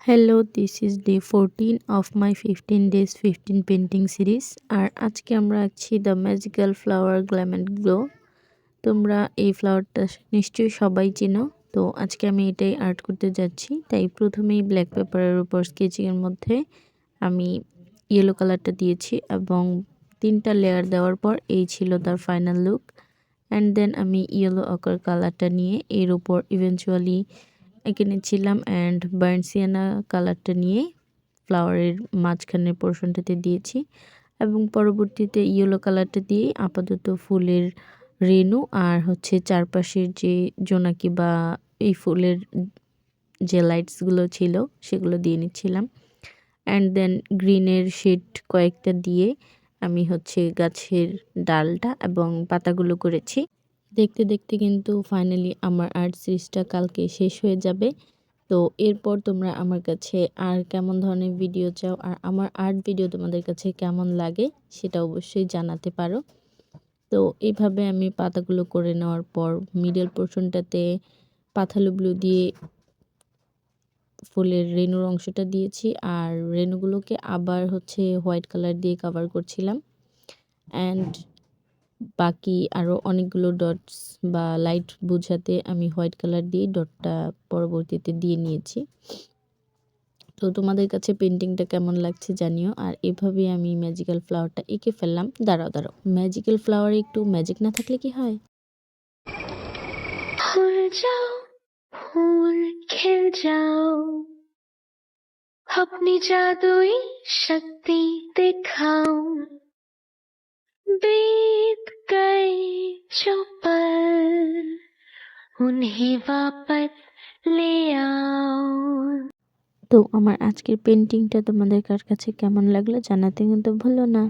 Hello, this is day 14 of my 15 days 15 painting series. আর আজকে আমরা আঁকছি the magical flower glam and glow. তোমরা এই ফ্লাওয়ারটা নিশ্চয়ই সবাই চেনো। তো আজকে আমি এটাই আর্ট করতে যাচ্ছি। তাই প্রথমেই ব্ল্যাক পেপারের উপর স্কেচিংয়ের মধ্যে আমি ইয়েলো কালারটা দিয়েছি এবং 3টা লেয়ার দেওয়ার পর এই ছিল তার ফাইনাল লুক। অ্যান্ড দেন আমি ইয়েলো অকার কালারটা নিয়ে এর উপর ইভেনচুয়ালি এঁকে নিচ্ছিলাম অ্যান্ড বার্ন সিয়ানা কালারটা নিয়ে ফ্লাওয়ারের মাঝখানের পোর্শনটাতে দিয়েছি এবং পরবর্তীতে ইয়েলো কালারটা দিয়ে আপাতত ফুলের রেণু আর হচ্ছে চারপাশের যে জোনাকি বা এই ফুলের যে লাইটসগুলো ছিল সেগুলো দিয়ে নিচ্ছিলাম। অ্যান্ড দেন গ্রিনের শেড কয়েকটা দিয়ে আমি হচ্ছে গাছের ডালটা এবং পাতাগুলো করেছি। দেখতে দেখতে কিন্তু ফাইনালি আমার আর্ট সিরিজটা কালকে শেষ হয়ে যাবে। তো এরপর তোমরা আমার কাছে আর কেমন ধরনের ভিডিও চাও আর আমার আর্ট ভিডিও তোমাদের কাছে কেমন লাগে সেটা অবশ্যই জানাতে পারো। তো এইভাবে আমি পাতাগুলো করে নেওয়ার পর মিডল পোর্শনটাতে পাথালো ব্লু দিয়ে ফুলের রেণুর অংশটা দিয়েছি আর রেণুগুলোকে আবার হচ্ছে হোয়াইট কালার দিয়ে কভার করছিলাম। অ্যান্ড বাকি আরও অনেকগুলো ডটস বা লাইট বোঝাতে আমি হোয়াইট কালার দিয়ে ডটটা পরবর্তীতে দিয়ে নিয়েছি। তো তোমাদের কাছে পেন্টিংটা কেমন লাগছে জানিও। আর এভাবেই আমি ম্যাজিক্যাল ফ্লাওয়ারটা এঁকে ফেললাম। দাঁড়াও ম্যাজিক্যাল ফ্লাওয়ারে একটু ম্যাজিক না থাকলে কি হয়? ফুল যাও ফুল खिल जाओ अपनी जादुई शक्ति दिखाओ बीत गए जो पल उन्हें वापस ले आओ। তো আমার আজকের পেন্টিংটা তোমাদের কাছে কেমন লাগলো জানাতে কিন্তু ভুলো না।